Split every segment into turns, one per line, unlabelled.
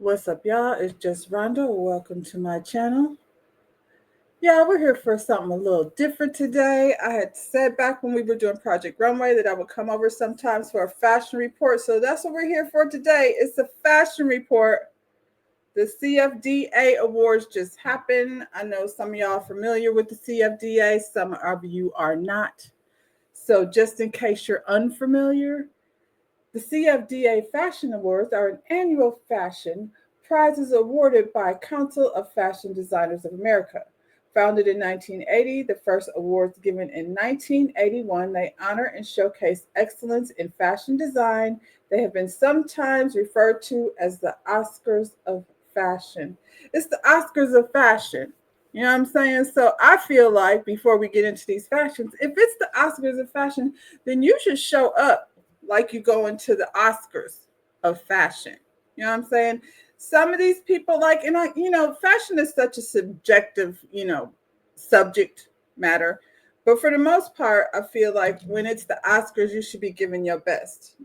What's up, y'all? It's just Rhonda. Welcome to my channel. Yeah, we're here for something a little different today. I had said back when we were doing Project Runway that I would come over sometimes for a fashion report. So that's what we're here for today. It's a fashion report. The CFDA awards just happened. I know some of y'all are familiar with the CFDA, some of you are not. So just in case you're unfamiliar, the CFDA Fashion Awards are an annual fashion prizes awarded by Council of Fashion Designers of America. Founded in 1980, the first awards given in 1981, they honor and showcase excellence in fashion design. They have been sometimes referred to as the Oscars of fashion. It's the Oscars of fashion. You know what I'm saying? So I feel like before we get into these fashions, if it's the Oscars of fashion, then you should show up like you go into the Oscars of fashion. You know what I'm saying? Some of these people like, and fashion is such a subjective, subject matter. But for the most part, I feel like when it's the Oscars, you should be giving your best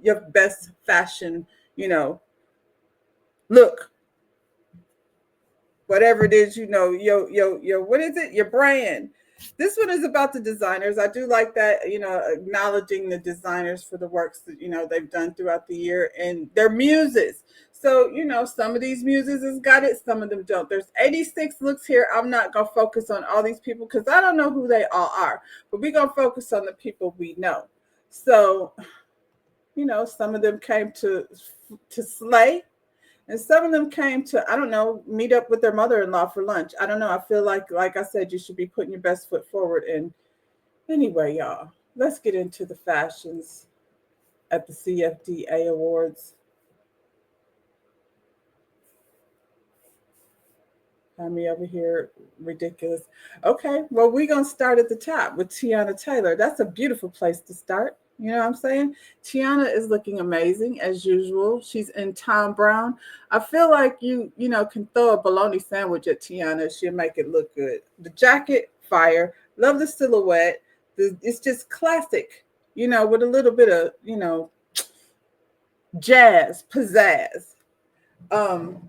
fashion, look, whatever it is, what is it? Your brand. This one is about the designers. I do like that, acknowledging the designers for the works that, they've done throughout the year and their muses. So, some of these muses has got it, some of them don't. There's 86 looks here. I'm not going to focus on all these people because I don't know who they all are, but we're going to focus on the people we know. So, some of them came to slay. And some of them came to, I don't know, meet up with their mother-in-law for lunch. I don't know. I feel like I said, you should be putting your best foot forward. And anyway, y'all, let's get into the fashions at the CFDA Awards. Have me over here, ridiculous. Okay, well, we're going to start at the top with Tiana Taylor. That's a beautiful place to start. You know what I'm saying? Tiana is looking amazing as usual. She's in Tom Brown. I feel like you can throw a bologna sandwich at Tiana. She'll make it look good. The jacket, fire. Love the silhouette. It's just classic, with a little bit of, jazz, pizzazz. Um,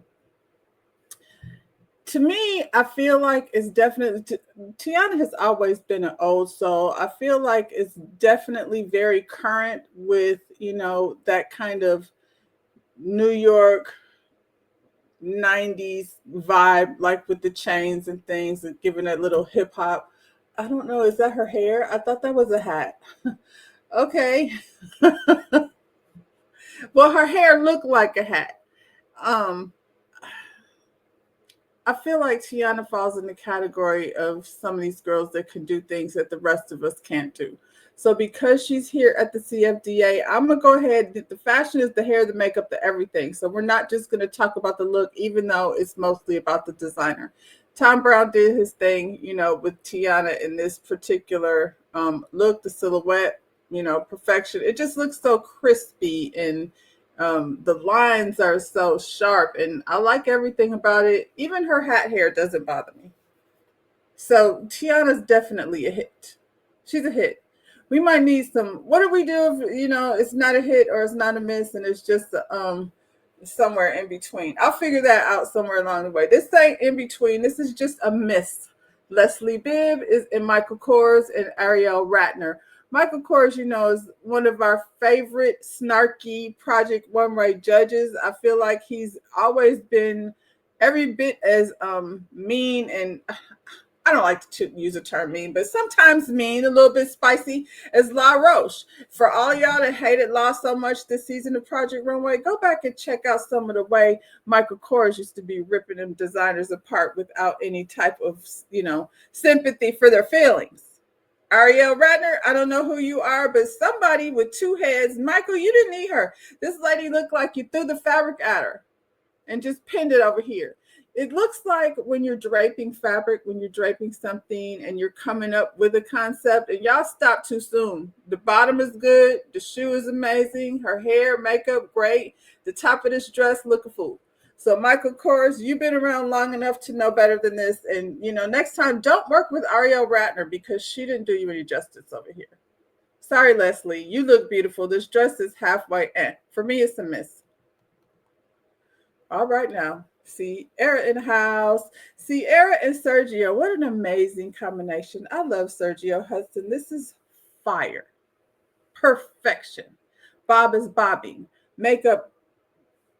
to me, I feel like it's definitely Tiana has always been an old soul. I feel like it's definitely very current with that kind of New York 90s vibe, like with the chains and things and giving that little hip hop. I don't know, is that her hair? I thought that was a hat. Okay. Well, her hair looked like a hat. Um I feel like Tiana falls in the category of some of these girls that can do things that the rest of us can't do. So because she's here at the CFDA, I'm gonna go ahead. The fashion is the hair, the makeup, the everything. So we're not just gonna talk about the look, even though it's mostly about the designer. Tom Brown did his thing, with Tiana in this particular look, the silhouette, perfection. It just looks so crispy and the lines are so sharp, and I like everything about it. Even her hat hair doesn't bother me. So Tiana's definitely a hit. She's a hit. We might need some. What do we do if it's not a hit or it's not a miss, and it's just somewhere in between? I'll figure that out somewhere along the way. This ain't in between. This is just a miss. Leslie Bibb is in Michael Kors and Ariel Ratner. Michael Kors, is one of our favorite snarky Project Runway judges. I feel like he's always been every bit as mean and I don't like to use the term mean, but sometimes mean, a little bit spicy as La Roche. For all y'all that hated La so much this season of Project Runway, go back and check out some of the way Michael Kors used to be ripping them designers apart without any type of, sympathy for their feelings. Ariel Ratner, I don't know who you are, but somebody with two heads. Michael, you didn't need her. This lady looked like you threw the fabric at her and just pinned it over here. It looks like when you're draping fabric, when you're draping something and you're coming up with a concept, and y'all stop too soon. The bottom is good. The shoe is amazing. Her hair, makeup, great. The top of this dress, look a fool. So Michael Kors, you've been around long enough to know better than this. And, next time, don't work with Ariel Ratner because she didn't do you any justice over here. Sorry, Leslie. You look beautiful. This dress is halfway. For me, it's a miss. All right now. Sierra in the house. Sierra and Sergio. What an amazing combination. I love Sergio Hudson. This is fire. Perfection. Bob is bobbing. Makeup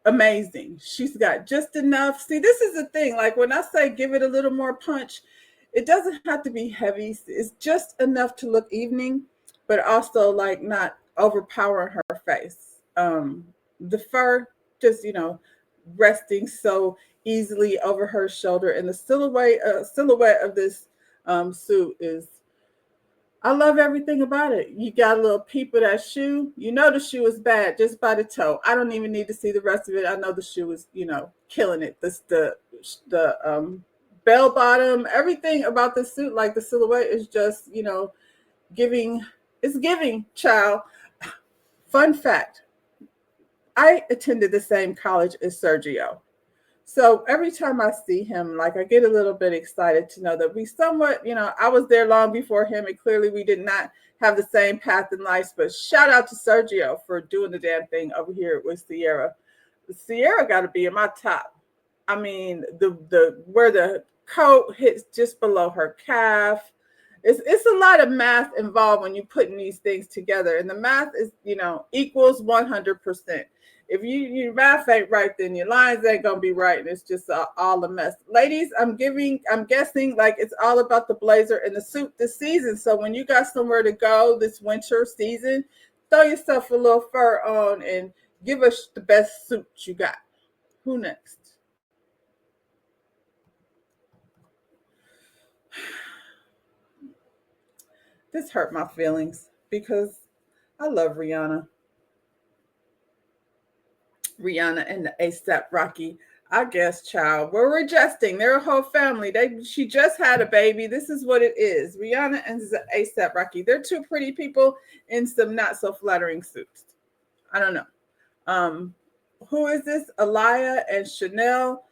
amazing. She's got just enough. See, this is the thing. Like when I say give it a little more punch, it doesn't have to be heavy. It's just enough to look evening, but also like not overpowering her face. The fur just, resting so easily over her shoulder, and the silhouette of this suit is, I love everything about it. You got a little peep of that shoe. You know the shoe is bad just by the toe. I don't even need to see the rest of it. I know the shoe is, killing it. The bell bottom, everything about the suit, like the silhouette is just, giving. It's giving, child. Fun fact: I attended the same college as Sergio. So every time I see him, like I get a little bit excited to know that we somewhat, I was there long before him, and clearly we did not have the same path in life. But shout out to Sergio for doing the damn thing over here with Sierra. Sierra got to be in my top. I mean, the where the coat hits just below her calf. It's a lot of math involved when you're putting these things together, and the math is equals 100%. If your math ain't right, then your lines ain't gonna be right, and it's just all a mess. Ladies, I'm guessing like it's all about the blazer and the suit this season. So when you got somewhere to go this winter season, throw yourself a little fur on and give us the best suit you got. Who next? This hurt my feelings because I love Rihanna. Rihanna and the ASAP Rocky. I guess, child. We're adjusting. They're a whole family. She just had a baby. This is what it is. Rihanna and ASAP Rocky. They're two pretty people in some not so flattering suits. I don't know. Who is this? Aliyah and Chanel.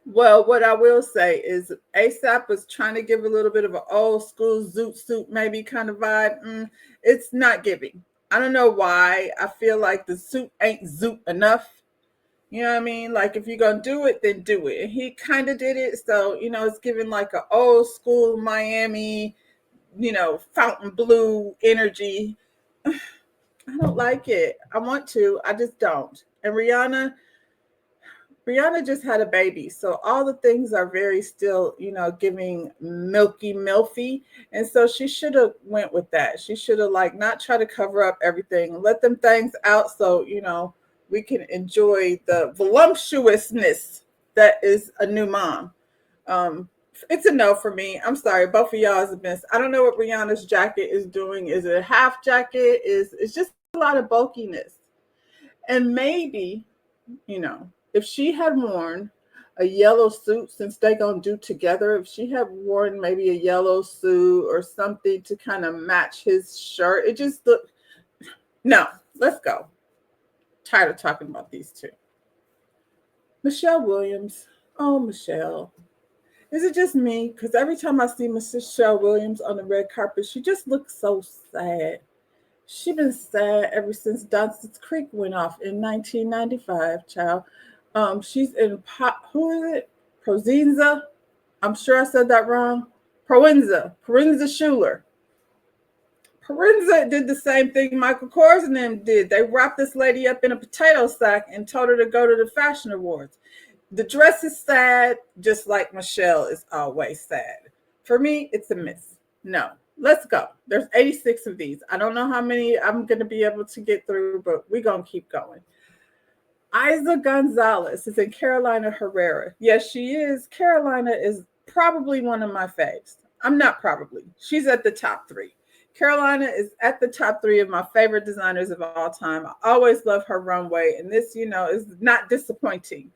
Well, what I will say is ASAP was trying to give a little bit of an old school zoot suit maybe kind of vibe. It's not giving. I don't know why. I feel like the suit ain't zoot enough. You know what I mean? Like if you're gonna do it, then do it. And he kind of did it, so it's giving like an old school Miami, fountain blue energy. I don't like it. I want to, I just don't. And Rihanna just had a baby, so all the things are very still, giving milky milfy, and so she should have went with that. She should have like not try to cover up everything, let them things out, so we can enjoy the voluptuousness that is a new mom. Um, it's a no for me. I'm sorry, both of y'all is a miss. I don't know what Rihanna's jacket is doing. Is it a half jacket? It's just a lot of bulkiness, and maybe if she had worn a yellow suit, since they gonna do together, if she had worn maybe a yellow suit or something to kind of match his shirt, it just looked. No, let's go. Tired of talking about these two. Michelle Williams. Oh, Michelle. Is it just me? Because every time I see Michelle Williams on the red carpet, she just looks so sad. She been sad ever since Dawson's Creek went off in 1995, child. She's in who is it? Prozenza. I'm sure I said that wrong. Proenza Schuler. Proenza did the same thing Michael Kors and them did. They wrapped this lady up in a potato sack and told her to go to the fashion awards. The dress is sad, just like Michelle is always sad. For me, it's a miss. No. Let's go. There's 86 of these. I don't know how many I'm going to be able to get through, but we're going to keep going. Isa Gonzalez is in Carolina Herrera. Yes, she is. Carolina is probably one of my faves. I'm not probably. She's at the top 3. Carolina is at the top 3 of my favorite designers of all time. I always love her runway, and this, is not disappointing.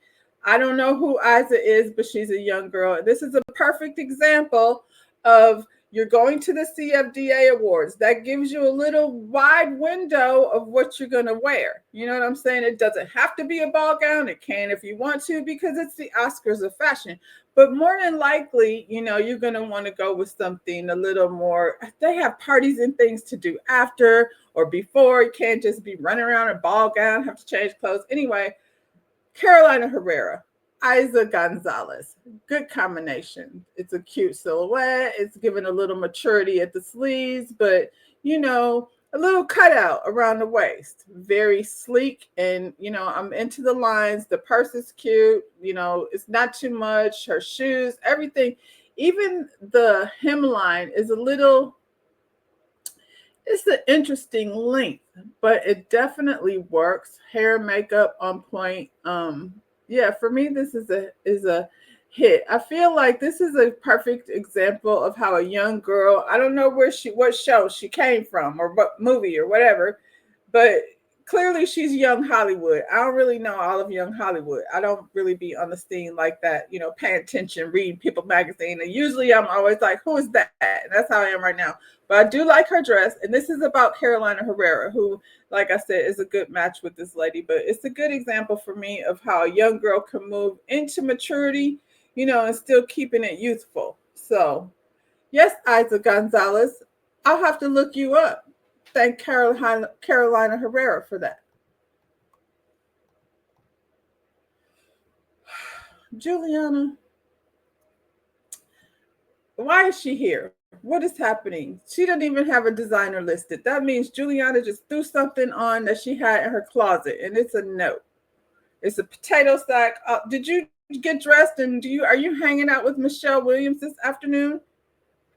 I don't know who Isa is, but she's a young girl. This is a perfect example of You're going to the CFDA Awards. That gives you a little wide window of what you're going to wear. You know what I'm saying? It doesn't have to be a ball gown. It can if you want to, because it's the Oscars of fashion. But more than likely, you're going to want to go with something a little more. They have parties and things to do after or before. You can't just be running around in a ball gown, have to change clothes. Anyway, Carolina Herrera, Isa Gonzalez. Good combination. It's a cute silhouette. It's given a little maturity at the sleeves, but a little cutout around the waist. Very sleek, and I'm into the lines. The purse is cute. It's not too much. Her shoes, everything. Even the hemline is a little. It's an interesting length, but it definitely works. Hair, makeup on point. Yeah, for me, this is a hit. I feel like this is a perfect example of how a young girl, I don't know what show she came from or what movie or whatever, but clearly she's young Hollywood. I don't really know all of young Hollywood. I don't really be on the scene like that, paying attention, reading People magazine. And usually I'm always like, who is that? And that's how I am right now. But I do like her dress. And this is about Carolina Herrera, who, like I said, is a good match with this lady. But it's a good example for me of how a young girl can move into maturity, and still keeping it youthful. So, yes, Isa Gonzalez, I'll have to look you up. Thank Carolina Herrera for that. Juliana, why is she here? What is happening? She doesn't even have a designer listed. That means Juliana just threw something on that she had in her closet, and it's a note. It's a potato sack. Did you get dressed, and are you hanging out with Michelle Williams this afternoon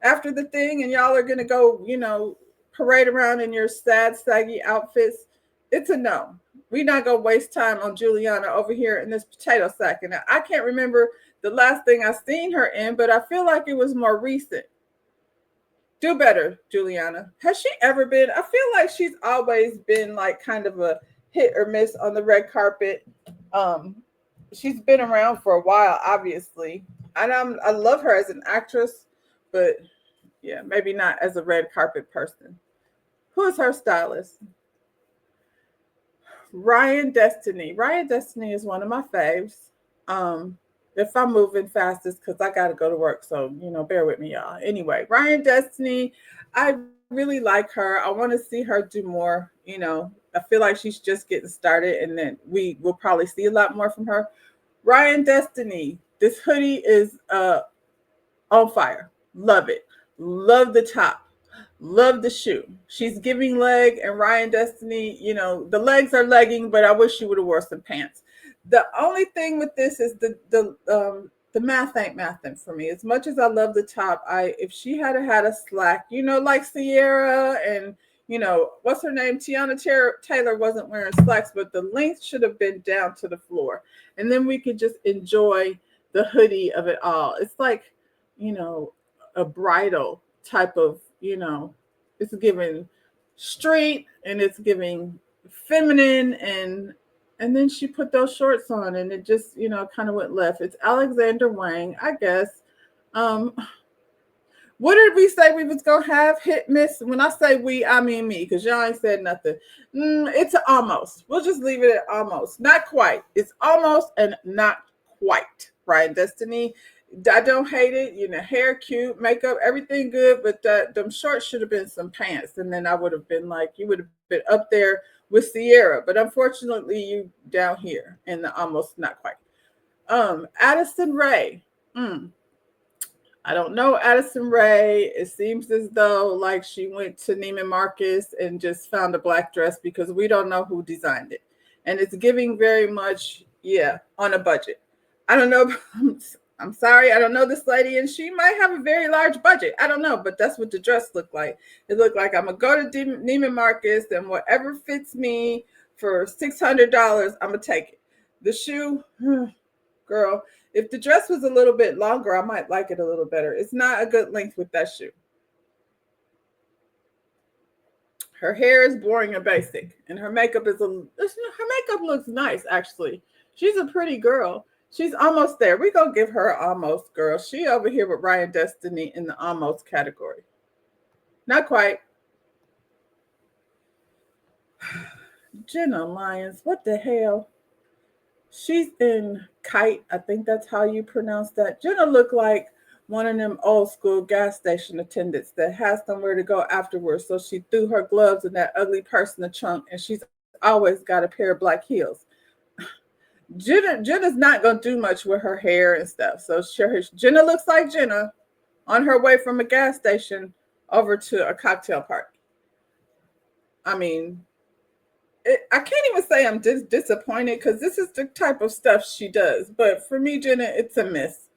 after the thing, and y'all are gonna go, parade around in your sad, saggy outfits? It's a no. We're not gonna waste time on Juliana over here in this potato sack. And I can't remember the last thing I seen her in, but I feel like it was more recent. Do better, Juliana. Has she ever been? I feel like she's always been like kind of a hit or miss on the red carpet. She's been around for a while, obviously. And I love her as an actress, but yeah, maybe not as a red carpet person. Who is her stylist? Ryan Destiny. Ryan Destiny is one of my faves. If I'm moving fast, it's because I got to go to work. So, bear with me, y'all. Anyway, Ryan Destiny, I really like her. I want to see her do more. I feel like she's just getting started, and then we will probably see a lot more from her. Ryan Destiny, this hoodie is on fire. Love it. Love the top. Love the shoe. She's giving leg, and Ryan Destiny, the legs are legging, but I wish she would have wore some pants. The only thing with this is the math ain't mathing for me. As much as I love the top, if she had had a slack, like Sierra and what's her name, Tiana Taylor wasn't wearing slacks, but the length should have been down to the floor, and then we could just enjoy the hoodie of it all. It's like a bridal type of, it's giving street and it's giving feminine, and then she put those shorts on and it just, kind of went left. It's Alexander Wang, I guess. What did we say we was gonna have? Hit miss. When I say we, I mean me, because y'all ain't said nothing. It's almost. We'll just leave it at almost. Not quite. It's almost and not quite. Right, Destiny. I don't hate it. Hair cute, makeup, everything good, but them shorts should have been some pants, and then I would have been like, you would have been up there with Sierra. But unfortunately, you down here in the almost not quite. Addison Rae. I don't know Addison Rae. It seems as though like she went to Neiman Marcus and just found a black dress because we don't know who designed it. And it's giving very much, on a budget. I don't know. I'm sorry. I don't know this lady, and she might have a very large budget. I don't know, but that's what the dress looked like. It looked like I'm going to go to Neiman Marcus, and whatever fits me for $600, I'm going to take it. The shoe, girl, if the dress was a little bit longer, I might like it a little better. It's not a good length with that shoe. Her hair is boring and basic, and her makeup her makeup looks nice, actually. She's a pretty girl. She's almost there. We gonna give her an almost, girl. She over here with Ryan Destiny in the almost category. Not quite. Jenna Lyons, what the hell? She's in Kite. I think that's how you pronounce that. Jenna looked like one of them old school gas station attendants that has somewhere to go afterwards. So she threw her gloves in that ugly purse in the trunk, and she's always got a pair of black heels. Jenna's not gonna do much with her hair and stuff. So sure, Jenna looks like Jenna on her way from a gas station over to a cocktail party. I mean, I can't even say I'm disappointed because this is the type of stuff she does. But for me, Jenna, it's a miss.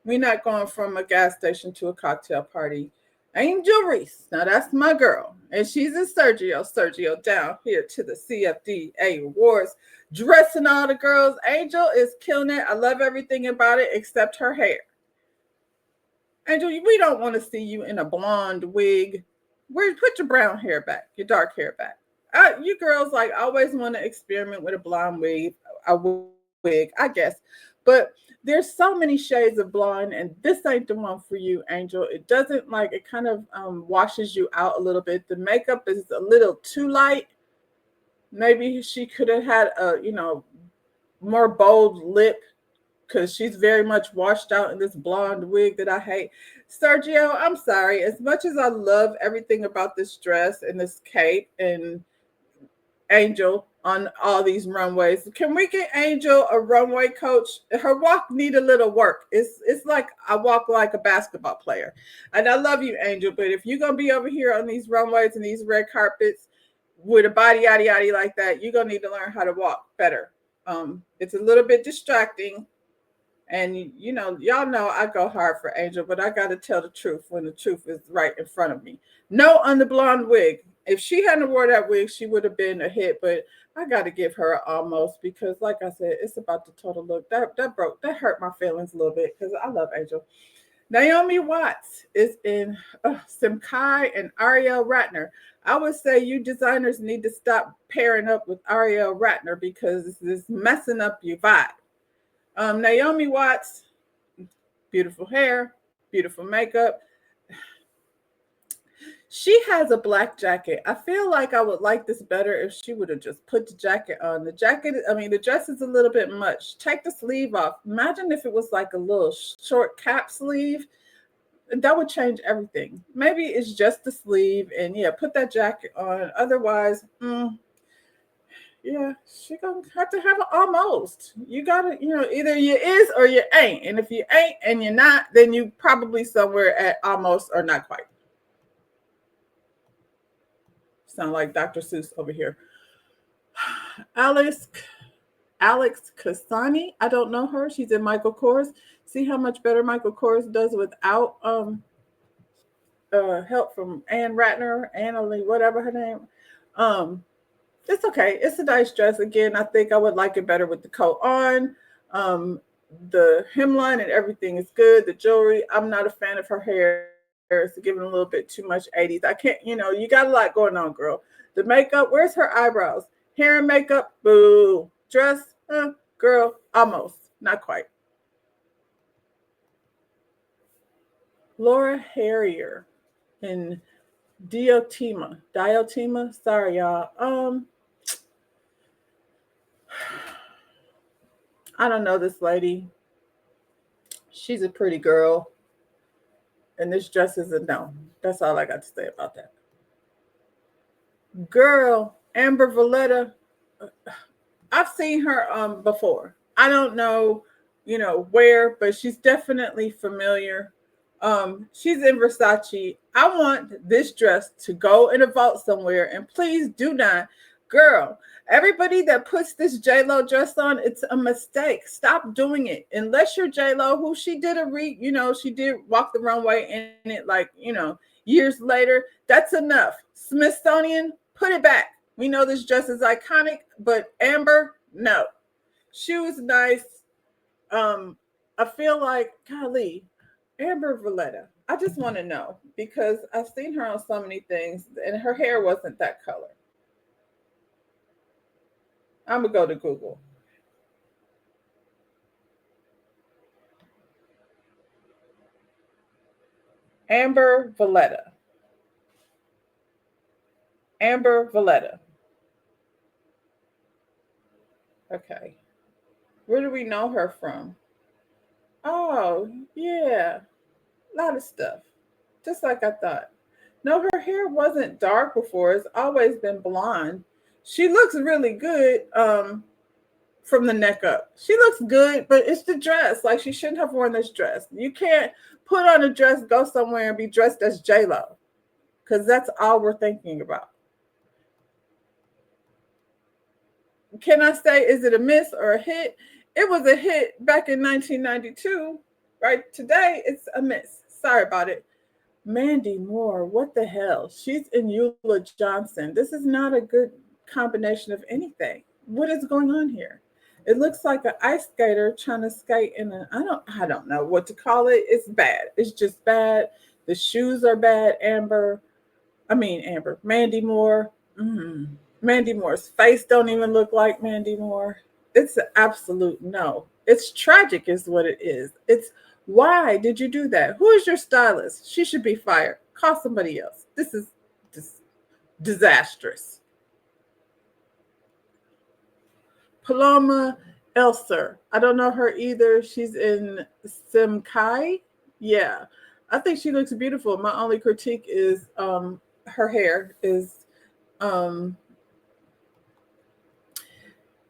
We're not going from a gas station to a cocktail party. Angel Reese, now that's my girl. And she's in Sergio. Sergio down here to the CFDA Awards, dressing all the girls. Angel is killing it. I love everything about it except her hair. Angel, we don't want to see you in a blonde wig. Put your brown hair back, your dark hair back. You girls like always want to experiment with a blonde wig, I guess. But there's so many shades of blonde, and this ain't the one for you, Angel. It doesn't like it kind of washes you out a little bit. The makeup is a little too light. Maybe she could have had a more bold lip because she's very much washed out in this blonde wig that I hate. Sergio, I'm sorry. As much as I love everything about this dress and this cape and Angel on all these runways, can we get Angel a runway coach? Her walk need a little work. It's like I walk like a basketball player. And I love you, Angel, but if you're gonna be over here on these runways and these red carpets with a body yaddy yaddy like that, you're gonna need to learn how to walk better. It's a little bit distracting. And y'all know I go hard for Angel, but I got to tell the truth when the truth is right in front of me. No on the blonde wig. If she hadn't wore that wig, she would have been a hit. But I got to give her almost because, like I said, it's about the total look. That hurt my feelings a little bit because I love Angel. Naomi Watts is in Simkai and Ariel Ratner. I would say you designers need to stop pairing up with Ariel Ratner because it's messing up your vibe. Naomi Watts, beautiful hair, beautiful makeup. She has a black jacket. I feel like I would like this better if she would have just put the jacket on. The dress is a little bit much. Take the sleeve off. Imagine if it was like a little short cap sleeve. That would change everything. Maybe it's just the sleeve and yeah, put that jacket on. Otherwise, yeah, she gonna have to have it almost. You gotta, either you is or you ain't. And if you ain't and you're not, then you probably somewhere at almost or not quite. Sound like Dr. Seuss over here. Alex Kasani. I don't know her. She's in Michael Kors. See how much better Michael Kors does without help from Ann Ratner, Annalie, whatever her name. It's okay. It's a nice dress. Again, I think I would like it better with the coat on. The hemline and everything is good. The jewelry, I'm not a fan of her hair. It's giving a little bit too much 80s. I can't, you got a lot going on, girl. The makeup, where's her eyebrows? Hair and makeup, boo. Dress, girl, almost. Not quite. Laura Harrier in Diotima. Sorry, y'all. I don't know this lady. She's a pretty girl. And this dress is a no. That's all I got to say about that. Girl, Amber Valletta. I've seen her before. I don't know, where, but she's definitely familiar. She's in Versace. I want this dress to go in a vault somewhere, and please do not, girl. Everybody that puts this J-Lo dress on, it's a mistake. Stop doing it. Unless you're J-Lo, who she did she did walk the runway in it years later. That's enough. Smithsonian, put it back. We know this dress is iconic, but Amber, no. She was nice. I feel like, golly, Amber Valletta. I just want to know because I've seen her on so many things and her hair wasn't that color. I'm going to go to Google. Amber Valletta. Amber Valletta. Okay. Where do we know her from? Oh, yeah. A lot of stuff. Just like I thought. No, her hair wasn't dark before. It's always been blonde. She looks really good from the neck up. She looks good, but it's the dress. Like, she shouldn't have worn this dress. You can't put on a dress, go somewhere, and be dressed as J-Lo, because that's all we're thinking about. Can I say, is it a miss or a hit? It was a hit back in 1992. Right today, it's a miss. Sorry about it. Mandy Moore, what the hell? She's in Eula Johnson. This is not a good combination of anything. What is going on here? It looks like an ice skater trying to skate in a I don't know what to call it. It's bad. It's just bad. The shoes are bad, Amber. Mandy Moore. Mandy Moore's face don't even look like Mandy Moore. It's an absolute no. It's tragic is what it is. It's why did you do that? Who is your stylist? She should be fired. Call somebody else. This is disastrous. Paloma Elser. I don't know her either. She's in Simkai. Yeah. I think she looks beautiful. My only critique is her hair is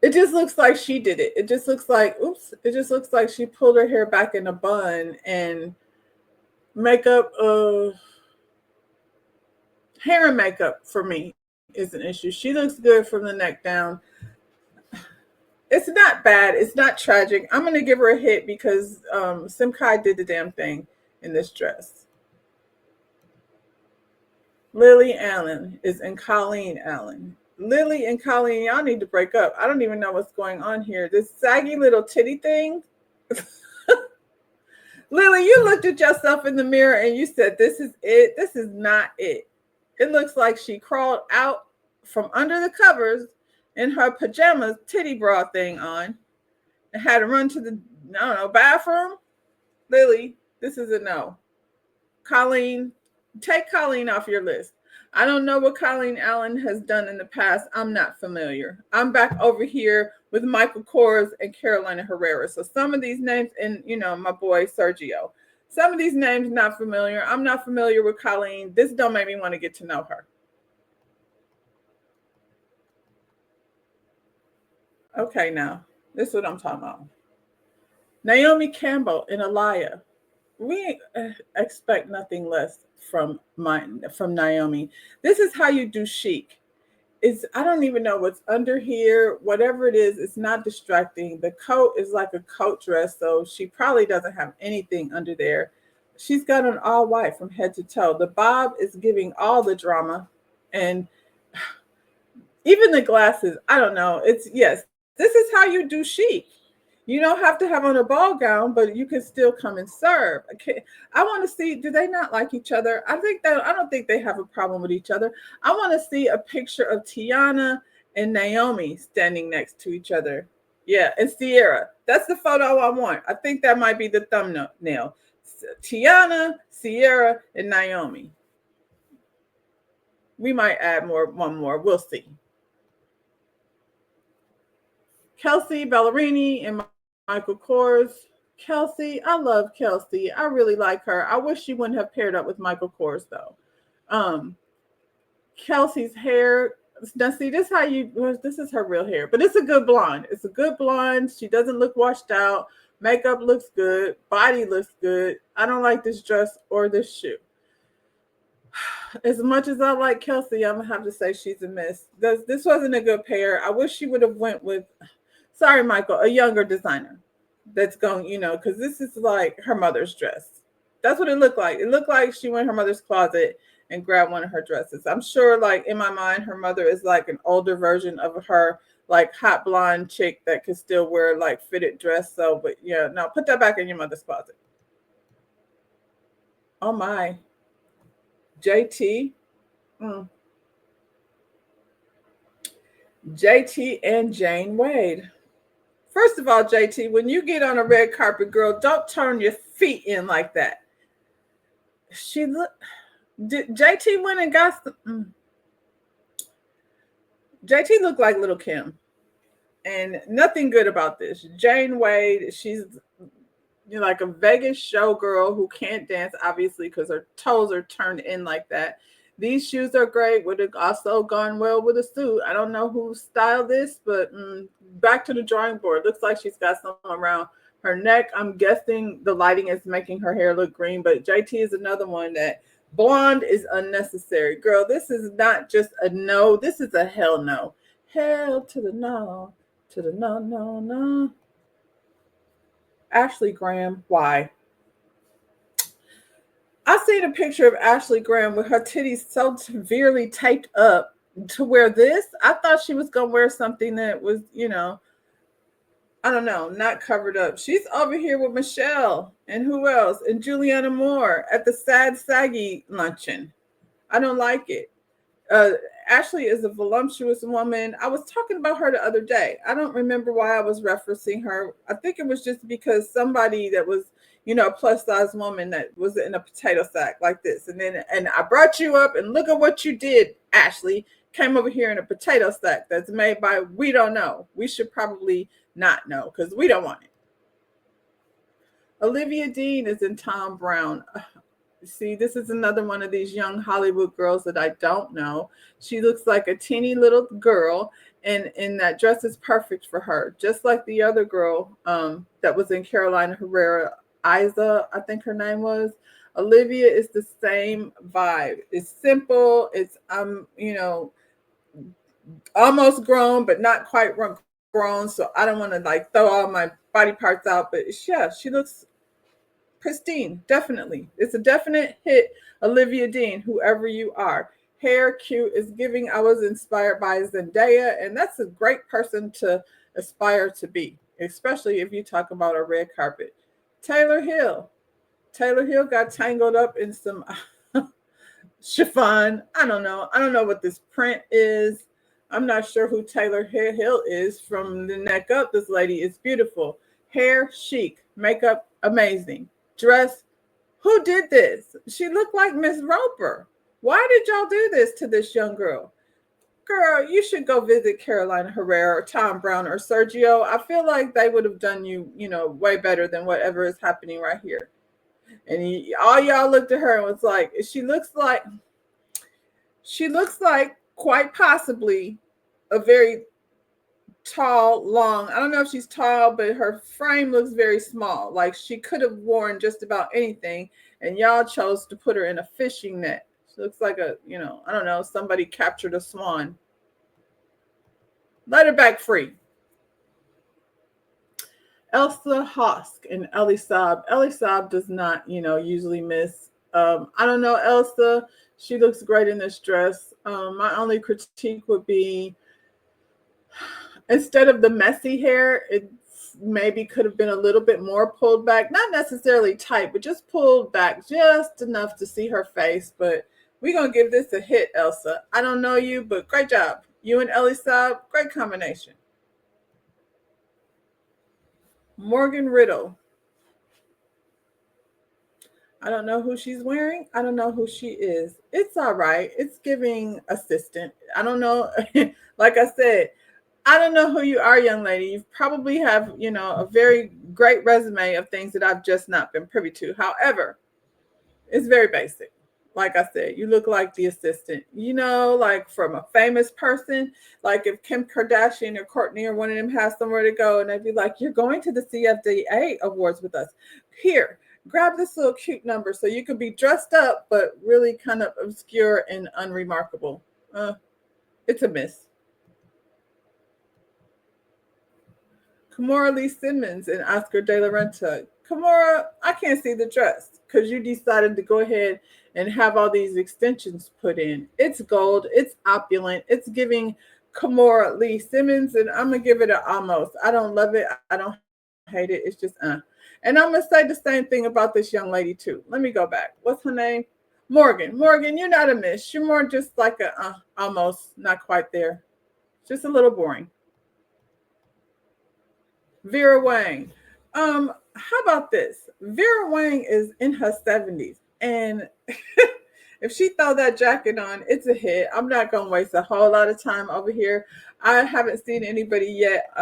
it just looks like she did it. It just looks like, oops, it just looks like she pulled her hair back in a bun, and makeup, hair and makeup for me is an issue. She looks good from the neck down. It's not bad. It's not tragic. I'm going to give her a hit because Simkai did the damn thing in this dress. Lily Allen is in Colleen Allen. Lily and Colleen, y'all need to break up. I don't even know what's going on here. This saggy little titty thing. Lily, you looked at yourself in the mirror and you said, this is it. This is not it. It looks like she crawled out from under the covers in her pajamas, titty bra thing on, and had to run to the, bathroom. Lily, this is a no. Colleen, take Colleen off your list. I don't know what Colleen Allen has done in the past. I'm not familiar. I'm back over here with Michael Kors and Carolina Herrera. So some of these names, and my boy Sergio, some of these names not familiar. I'm not familiar with Colleen. This don't make me want to get to know her. Okay, now this is what I'm talking about. Naomi Campbell and Aliyah. We expect nothing less from Naomi. This is how you do chic. I don't even know what's under here. Whatever it is, it's not distracting. The coat is like a coat dress, so she probably doesn't have anything under there. She's got an all white from head to toe. The bob is giving all the drama, and even the glasses. I don't know. Yes, this is how you do chic. You don't have to have on a ball gown, but you can still come and serve. I want to see, do they not like each other? I don't think they have a problem with each other. I want to see a picture of Tiana and Naomi standing next to each other. Yeah, and Sierra. That's the photo I want. I think that might be the thumbnail. Tiana, Sierra, and Naomi. We might add one more. We'll see. Kelsey Ballerini and Michael Kors. Kelsey, I love Kelsey. I really like her. I wish she wouldn't have paired up with Michael Kors though. Kelsey's hair. Now see, this is her real hair, but it's a good blonde. It's a good blonde. She doesn't look washed out. Makeup looks good. Body looks good. I don't like this dress or this shoe. As much as I like Kelsey, I'm gonna have to say she's a miss. This wasn't a good pair. I wish she would have went with, sorry, Michael, a younger designer that's going, because this is like her mother's dress. That's what it looked like. It looked like she went in her mother's closet and grabbed one of her dresses. I'm sure, like, in my mind, her mother is like an older version of her, like, hot blonde chick that could still wear, like, fitted dress. So, but yeah, no, put that back in your mother's closet. Oh, my. JT. JT and Jane Wade. First of all, JT, when you get on a red carpet, girl, don't turn your feet in like that. She look. Did JT went and got some? JT looked like Little Kim, and nothing good about this. Jane Wade, she's like a Vegas showgirl who can't dance, obviously, because her toes are turned in like that. These shoes are great. Would have also gone well with a suit. I don't know who styled this, but back to the drawing board. Looks like she's got something around her neck. I'm guessing the lighting is making her hair look green, but JT is another one that blonde is unnecessary. Girl, this is not just a no. This is a hell no. Hell to the no. To the no, no, no. Ashley Graham, why? I seen a picture of Ashley Graham with her titties so severely taped up to wear this. I thought she was going to wear something that was, I don't know, not covered up. She's over here with Michelle and who else? And Juliana Moore at the Sad Saggy luncheon. I don't like it. Ashley is a voluptuous woman. I was talking about her the other day. I don't remember why I was referencing her. I think it was just because somebody that was, a plus size woman that was in a potato sack like this. And I brought you up and look at what you did, Ashley. Came over here in a potato sack that's made by, we don't know. We should probably not know because we don't want it. Olivia Dean is in Tom Brown. See, this is another one of these young Hollywood girls that I don't know. She looks like a teeny little girl, and that dress is perfect for her. Just like the other girl that was in Carolina Herrera, Isa, I think her name was. Olivia is the same vibe. It's simple. It's almost grown, but not quite grown. So I don't want to like throw all my body parts out. But yeah, she looks pristine, definitely. It's a definite hit, Olivia Dean, whoever you are. Hair cute is giving. I was inspired by Zendaya, and that's a great person to aspire to be, especially if you talk about a red carpet. Taylor Hill. Taylor Hill got tangled up in some chiffon. I don't know. I don't know what this print is. I'm not sure who Taylor Hill is. From the neck up, this lady is beautiful. Hair chic, makeup amazing. Dress, who did this? She looked like Miss Roper. Why did y'all do this to this young girl? Girl, you should go visit Carolina Herrera or Tom Brown or Sergio. I feel like they would have done you, way better than whatever is happening right here. And all y'all looked at her and was like, she looks like quite possibly a very tall, long. I don't know if she's tall, but her frame looks very small. Like she could have worn just about anything, and y'all chose to put her in a fishing net. She looks like I don't know, somebody captured a swan. Let her back free. Elsa Hosk and Ellie Saab. Ellie Saab does not, usually miss. I don't know, Elsa. She looks great in this dress. My only critique would be, instead of the messy hair, it maybe could have been a little bit more pulled back. Not necessarily tight, but just pulled back just enough to see her face. But we're going to give this a hit, Elsa. I don't know you, but great job. You and Ellie Saab, great combination. Morgan Riddle. I don't know who she's wearing. I don't know who she is. It's all right. It's giving assistant. I don't know. Like I said, I don't know who you are, young lady. You probably have, a very great resume of things that I've just not been privy to. However, it's very basic. Like I said, you look like the assistant, like from a famous person. Like if Kim Kardashian or Courtney or one of them has somewhere to go and they'd be like, you're going to the CFDA awards with us. Here, grab this little cute number so you could be dressed up, but really kind of obscure and unremarkable. It's a miss. Kimora Lee Simmons and Oscar De La Renta. Kimora, I can't see the dress because you decided to go ahead and have all these extensions put in. It's gold. It's opulent. It's giving Kimora Lee Simmons, and I'm going to give it an almost. I don't love it. I don't hate it. It's just, And I'm going to say the same thing about this young lady, too. Let me go back. What's her name? Morgan. Morgan, you're not a miss. You're more just like a almost, not quite there. Just a little boring. Vera Wang. How about this? Vera Wang is in her 70s And if she throw that jacket on, it's a hit. I'm not gonna waste a whole lot of time over here. I haven't seen anybody yet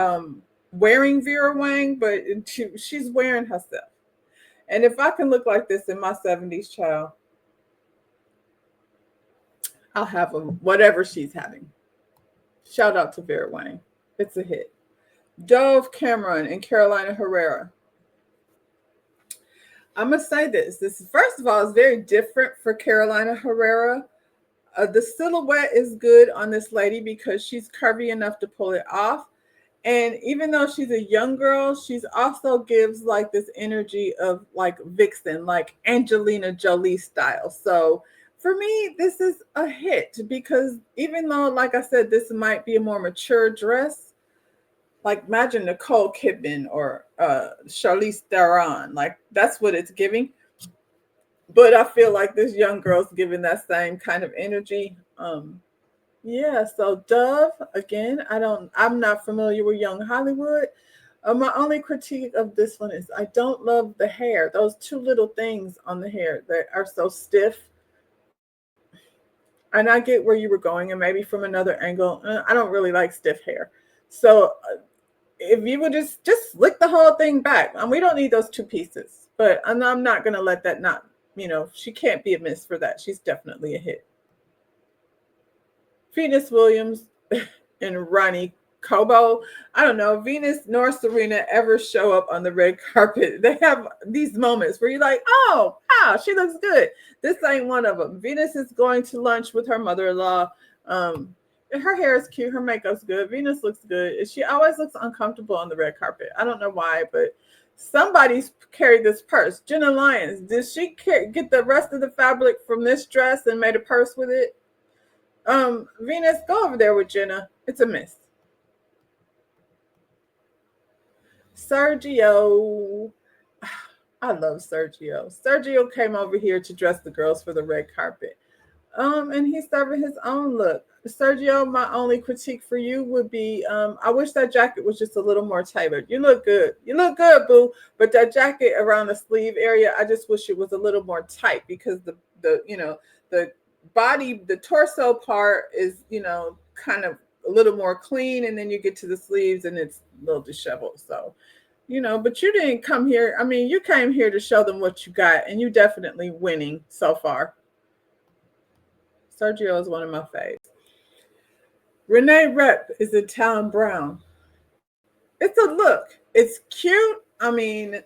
wearing Vera Wang, but she's wearing herself. And if I can look like this in my 70s, child, I'll have them whatever she's having. Shout out to Vera Wang. It's a hit. Dove Cameron and Carolina Herrera. I'm gonna say this. This first of all is very different for Carolina Herrera. The silhouette is good on this lady because she's curvy enough to pull it off. And even though she's a young girl, she's also gives like this energy of like Vixen, like Angelina Jolie style. So for me, this is a hit because even though, like I said, this might be a more mature dress, like imagine Nicole Kidman or Charlize Theron, like that's what it's giving. But I feel like this young girl's giving that same kind of energy. Yeah, so Dove, again, I'm not familiar with Young Hollywood. My only critique of this one is I don't love the hair. Those two little things on the hair that are so stiff. And I get where you were going, and maybe from another angle. I don't really like stiff hair. So if you would just slick the whole thing back, and we don't need those two pieces. But I'm not going to let that not, she can't be a miss for that. She's definitely a hit. Venus Williams and Ronnie Cobo. I don't know, Venus nor Serena ever show up on the red carpet. They have these moments where you're like, oh, wow, she looks good. This ain't one of them. Venus is going to lunch with her mother-in-law. Her hair is cute. Her makeup's good. Venus looks good. She always looks uncomfortable on the red carpet. I don't know why, but somebody's carried this purse. Jenna Lyons, did she get the rest of the fabric from this dress and made a purse with it? Venus, go over there with Jenna. It's a miss. Sergio. I love Sergio. Sergio came over here to dress the girls for the red carpet. And he's serving his own look. Sergio, my only critique for you would be, I wish that jacket was just a little more tailored. You look good. You look good, boo. But that jacket around the sleeve area, I just wish it was a little more tight because the body, the torso part is, kind of a little more clean, and then you get to the sleeves and it's a little disheveled. So, but you didn't come here. I mean, you came here to show them what you got, and you definitely winning so far. Sergio is one of my faves. Renee Rep is a Town Brown. It's a look. It's cute. I mean,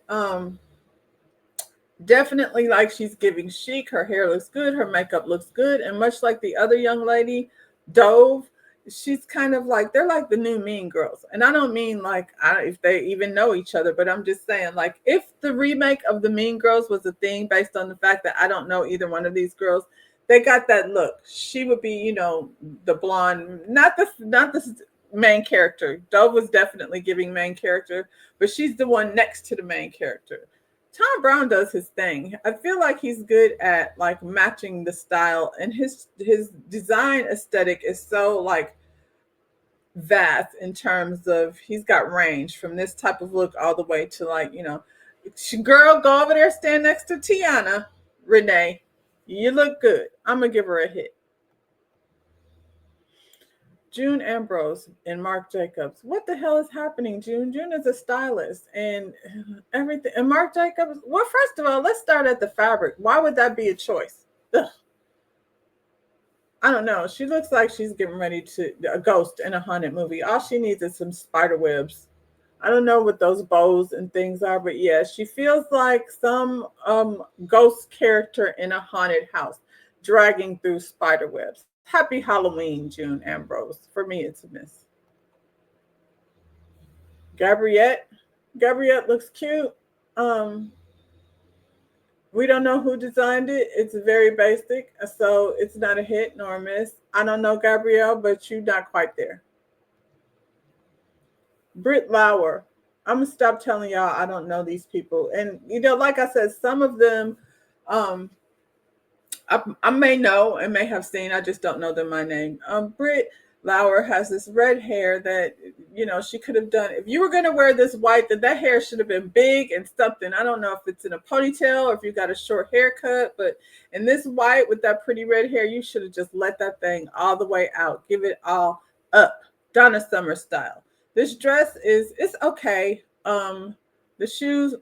definitely like she's giving chic. Her hair looks good. Her makeup looks good. And much like the other young lady, Dove, she's kind of like, they're like the new Mean Girls. And I don't mean like if they even know each other, but I'm just saying, like, if the remake of the Mean Girls was a thing based on the fact that I don't know either one of these girls, they got that look. She would be, the blonde, not the main character. Dove was definitely giving main character, but she's the one next to the main character. Tom Brown does his thing. I feel like he's good at like matching the style, and his design aesthetic is so like vast in terms of he's got range from this type of look all the way to like, girl, go over there, stand next to Tiana. Renee, you look good. I'm gonna give her a hit. June Ambrose and Marc Jacobs. What the hell is happening, June? June is a stylist and everything. And Marc Jacobs, well, first of all, let's start at the fabric. Why would that be a choice? Ugh. I don't know. She looks like she's getting ready to a ghost in a haunted movie. All she needs is some spider webs. I don't know what those bows and things are, but yeah, she feels like some ghost character in a haunted house dragging through spider webs. Happy Halloween, June Ambrose. For me, it's a miss. Gabriette looks cute. We don't know who designed it. It's very basic, so it's not a hit nor a miss. I don't know Gabrielle, but you're not quite there. Britt Lauer. I'm gonna stop telling y'all I don't know these people, and like I said, some of them, I may know and may have seen. I just don't know them by name. Britt Lauer has this red hair that, she could have done. If you were going to wear this white, then that hair should have been big and something. I don't know if it's in a ponytail or if you got a short haircut, but in this white with that pretty red hair, you should have just let that thing all the way out. Give it all up. Donna Summer style. This dress it's okay. The shoes,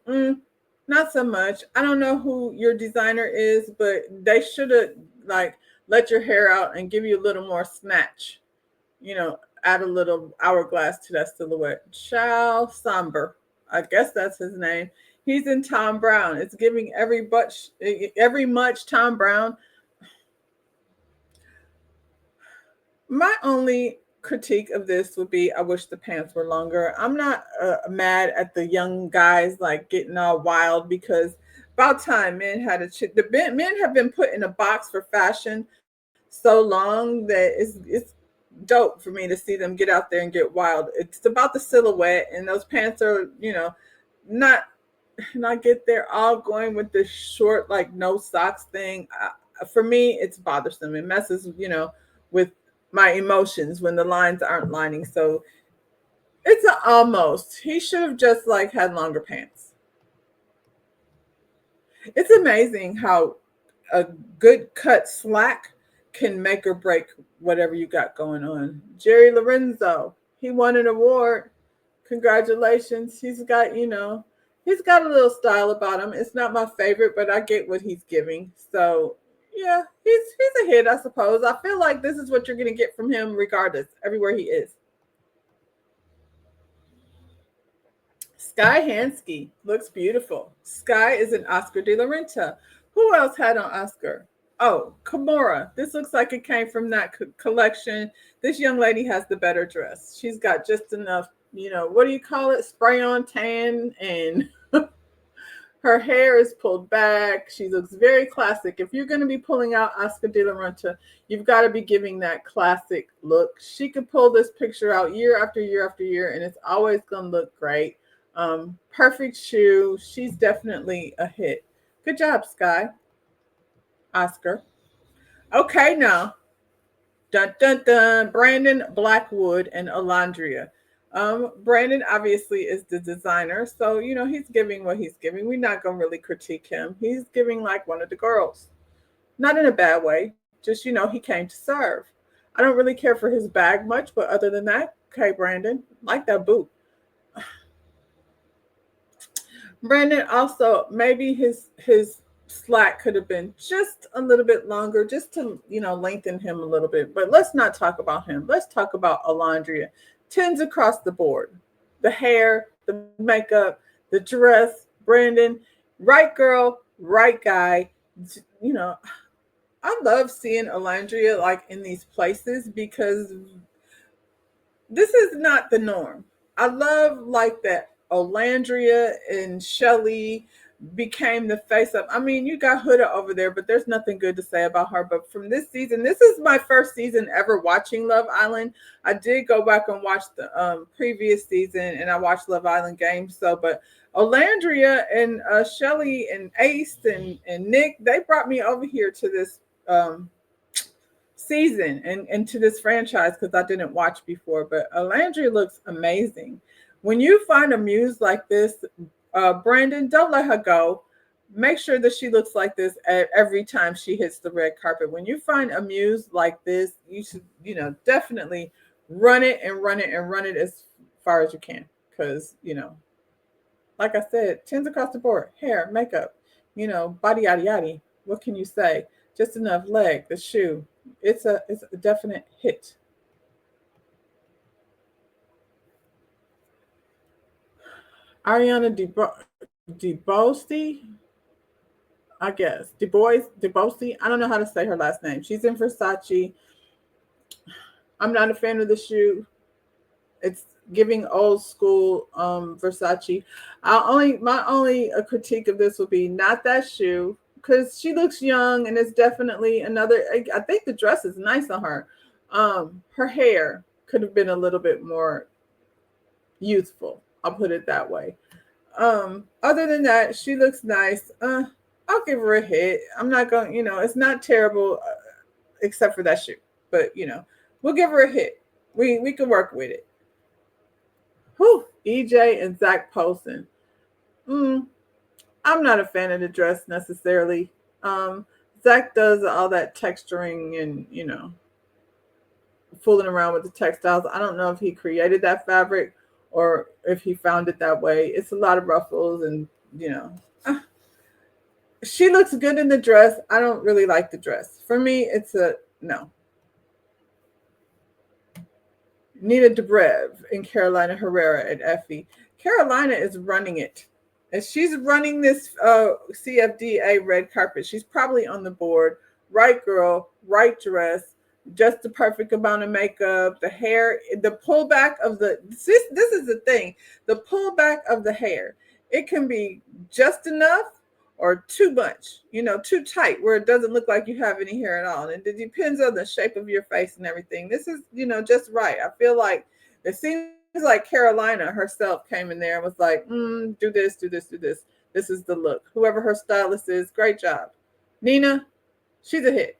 not so much. I don't know who your designer is, but they should have like let your hair out and give you a little more snatch. Add a little hourglass to that silhouette. Charles Somber, I guess that's his name. He's in Tom Brown. It's giving every much Tom Brown. My only critique of this would be I wish the pants were longer. I'm not mad at the young guys like getting all wild, because about time men had men have been put in a box for fashion so long that it's dope for me to see them get out there and get wild. It's about the silhouette, and those pants are, not not get there all going with this short like no socks thing. For me, it's bothersome. It messes, with my emotions when the lines aren't lining. So it's a almost. He should have just like had longer pants. It's amazing how a good cut slack can make or break whatever you got going on. Jerry Lorenzo, he won an award. Congratulations. He's got a little style about him. It's not my favorite, but I get what he's giving. So yeah, he's a hit, I suppose. I feel like this is what you're gonna get from him regardless, everywhere he is. Sky Hansky looks beautiful. Sky is an Oscar de la Renta. Who else had on Oscar? Oh, Kimura. This looks like it came from that collection. This young lady has the better dress. She's got just enough, what do you call it? Spray on tan, and her hair is pulled back. She looks very classic. If you're going to be pulling out Oscar de la Renta, you've got to be giving that classic look. She could pull this picture out year after year after year, and it's always going to look great. Perfect shoe. She's definitely a hit. Good job, Sky. Oscar. Okay, now. Dun dun dun. Brandon Blackwood and Alondria. Brandon obviously is the designer, so he's giving what he's giving. We're not gonna really critique him. He's giving like one of the girls. Not in a bad way. Just he came to serve. I don't really care for his bag much, but other than that, okay, Brandon, like that boot. Brandon also, maybe his slack could have been just a little bit longer, just to lengthen him a little bit. But let's not talk about him. Let's talk about Alondria. Tens across the board. The hair, the makeup, the dress. Brandon, right girl, right guy. I love seeing Alondria like in these places, because this is not the norm. I love like that Olandria and Shelly became the face of. I mean, you got Huda over there, but there's nothing good to say about her. But from this season, this is my first season ever watching Love Island. I did go back and watch the previous season, and I watched Love Island games. So, but Olandria and Shelly and Ace and Nick, they brought me over here to this season and to this franchise, because I didn't watch before. But Landry looks amazing. When you find a muse like this, Brandon, don't let her go. Make sure that she looks like this every time she hits the red carpet. When you find a muse like this, you should, definitely run it and run it and run it as far as you can. Because, like I said, tens across the board, hair, makeup, body yada yada. What can you say? Just enough leg, the shoe. It's a definite hit. Ariana DeBosti, I guess. DeBosi. I don't know how to say her last name. She's in Versace. I'm not a fan of the shoe. It's giving old school Versace. My only critique of this would be not that shoe, because she looks young, and it's definitely another. I think the dress is nice on her. Her hair could have been a little bit more youthful. I'll put it that way. Other than that, she looks nice. I'll give her a hit. I'm not going. It's not terrible, except for that shoe. But we'll give her a hit. We can work with it. Whew. EJ and Zach Posen. Mm, I'm not a fan of the dress necessarily. Um, Zach does all that texturing and fooling around with the textiles. I don't know if he created that fabric or if he found it that way. It's a lot of ruffles and you know. uh, She looks good in the dress. I don't really like the dress. For me, it's a no. Nina Dobrev and Carolina Herrera at Effie. Carolina is running it. And she's running this CFDA red carpet. She's probably on the board. Right girl, right dress, just the perfect amount of makeup, the hair, the pullback of this is the thing. The pullback of the hair. It can be just enough or too much, too tight where it doesn't look like you have any hair at all. And it depends on the shape of your face and everything. This is, just right. I feel like it seems like Carolina herself came in there and was like, do this, do this, do this. This is the look. Whoever her stylist is, great job. Nina, she's a hit.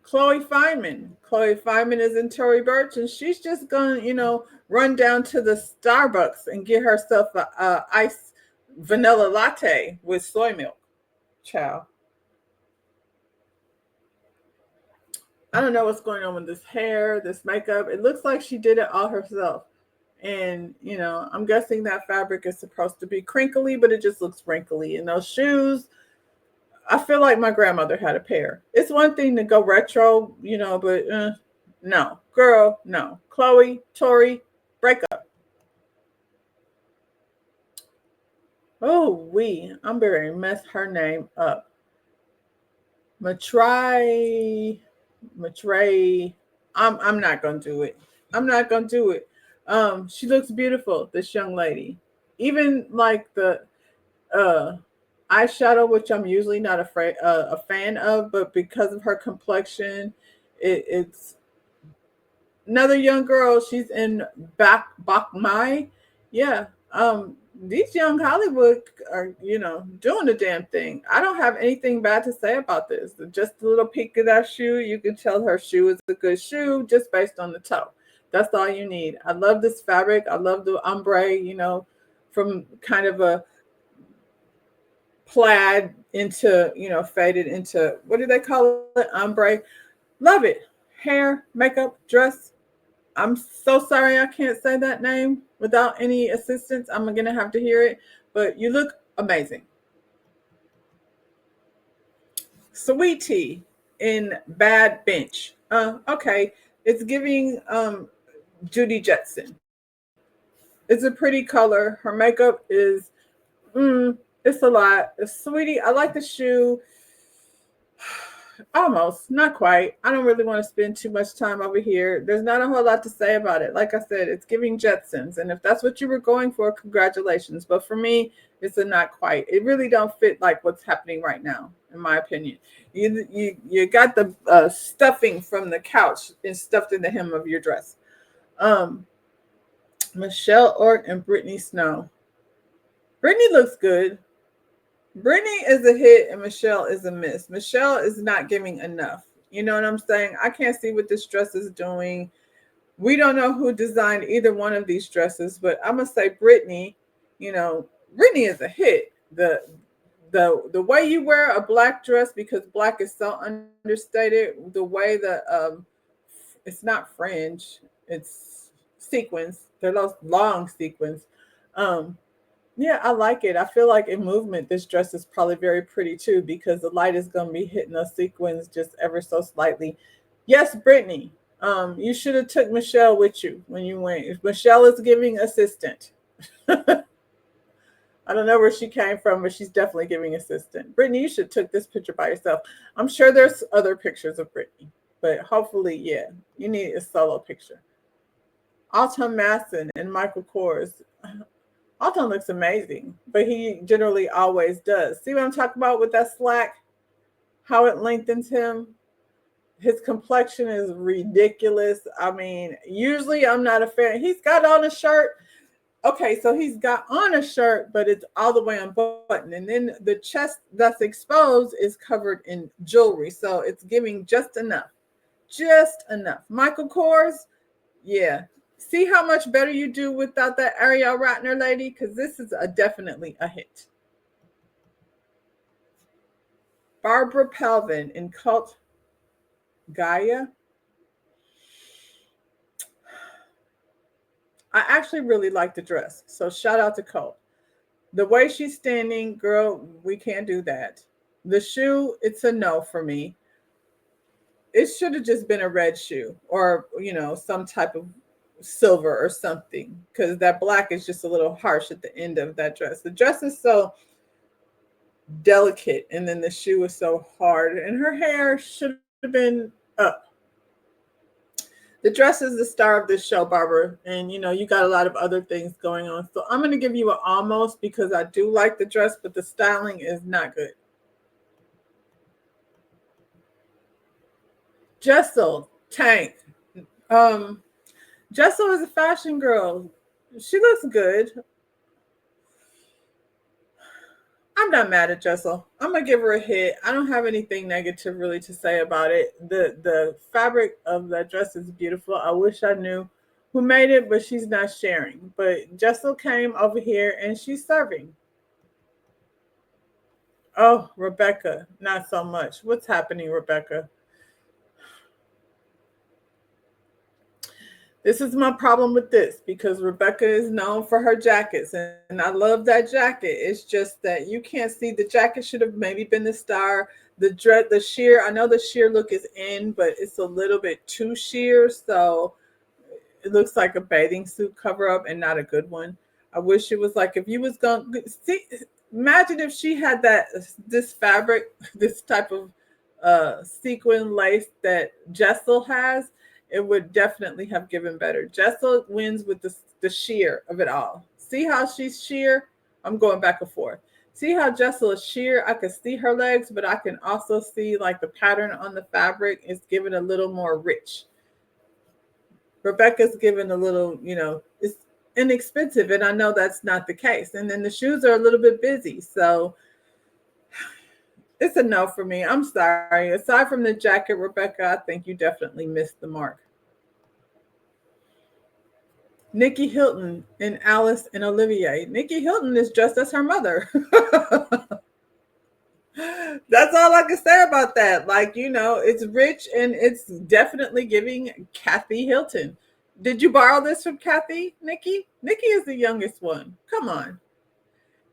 Chloe Feynman. Chloe Feynman is in Tory Burch, and she's just going to, run down to the Starbucks and get herself a iced vanilla latte with soy milk. Ciao. I don't know what's going on with this hair, this makeup. It looks like she did it all herself. And, I'm guessing that fabric is supposed to be crinkly, but it just looks wrinkly. And those shoes, I feel like my grandmother had a pair. It's one thing to go retro, but no. Girl, no. Chloe, Tori, break up. Oh, I'm going to mess her name up. Matray. I'm not gonna do it. I'm not gonna do it. She looks beautiful, this young lady. Even like the uh eyeshadow, which I'm usually not a fan of, but because of her complexion, it's another young girl. She's in Bak Mai. Yeah. These young Hollywood are, doing the damn thing. I don't have anything bad to say about this. Just a little peek of that shoe, you can tell her shoe is a good shoe just based on the toe. That's all you need. I love this fabric. I love the ombre, from kind of a plaid into, faded into, what do they call it? Ombre. Love it. Hair, makeup, dress. I'm so sorry I can't say that name without any assistance. I'm going to have to hear it, but you look amazing. Sweetie in Bad Bench. Okay. It's giving Judy Jetson. It's a pretty color. Her makeup is, it's a lot. Sweetie, I like the shoe. Almost, not quite. I don't really want to spend too much time over here. There's not a whole lot to say about it. Like I said, it's giving Jetsons, and if that's what you were going for, congratulations. But for me, it's a not quite. It really don't fit like what's happening right now, in my opinion. You got the stuffing from the couch and stuffed in the hem of your dress. Um, Michelle Ork and Brittany Snow. Brittany looks good. Brittany is a hit and Michelle is a miss. Michelle is not giving enough. You know what I'm saying? I can't see what this dress is doing. We don't know who designed either one of these dresses, but I'm gonna say Brittany. Brittany is a hit. The way you wear a black dress, because black is so understated. The way that it's not fringe, it's sequins. They're those long sequins. Um, yeah, I like it. I feel like in movement, this dress is probably very pretty too, because the light is going to be hitting those sequins just ever so slightly. Yes, Brittany, you should have took Michelle with you when you went. If Michelle is giving assistant, I don't know where she came from, but she's definitely giving assistant. Brittany, you should have took this picture by yourself. I'm sure there's other pictures of Brittany, but hopefully, yeah, you need a solo picture. Autumn Masson and Michael Kors. Alton looks amazing, but he generally always does. See what I'm talking about with that slack? How it lengthens him? His complexion is ridiculous. I mean, usually I'm not a fan. He's got on a shirt. Okay, so he's got on a shirt, but it's all the way unbuttoned. And then the chest that's exposed is covered in jewelry. So it's giving just enough. Just enough. Michael Kors, yeah. See how much better you do without that Ariel Ratner lady? Because this is definitely a hit. Barbara Palvin in Cult Gaia. I actually really like the dress. So shout out to Cult. The way she's standing, girl, we can't do that. The shoe, it's a no for me. It should have just been a red shoe or, some type of silver or something because that black is just a little harsh at the end of that dress. The dress is so delicate and then the shoe is so hard and her hair should have been up. The dress is the star of this show, Barbara, and you got a lot of other things going on. So I'm going to give you an almost because I do like the dress, but the styling is not good. Jessel, Tank. Um, Jessel is a fashion girl. She looks good. I'm not mad at Jessel. I'm gonna give her a hit. I don't have anything negative really to say about it. The fabric of that dress is beautiful. I wish I knew who made it, but she's not sharing. But Jessel came over here and she's serving. Oh, Rebecca, not so much. What's happening, Rebecca? This is my problem with this because Rebecca is known for her jackets, and I love that jacket. It's just that you can't see the jacket should have maybe been the star. The sheer. I know the sheer look is in, but it's a little bit too sheer, so it looks like a bathing suit cover up and not a good one. I wish it was like if you was going to see. Imagine if she had this fabric, this type of sequin lace that Jessel has, it would definitely have given better. Jessel wins with the sheer of it all. See how she's sheer? I'm going back and forth. See how Jessel is sheer? I can see her legs, but I can also see like the pattern on the fabric is given a little more rich. Rebecca's given a little, it's inexpensive, and I know that's not the case. And then the shoes are a little bit busy, so it's a no for me. I'm sorry. Aside from the jacket, Rebecca, I think you definitely missed the mark. Nikki Hilton and Alice and Olivier. Nikki Hilton is dressed as her mother. That's all I can say about that. Like, it's rich and it's definitely giving Kathy Hilton. Did you borrow this from Kathy, Nikki? Nikki is the youngest one. Come on.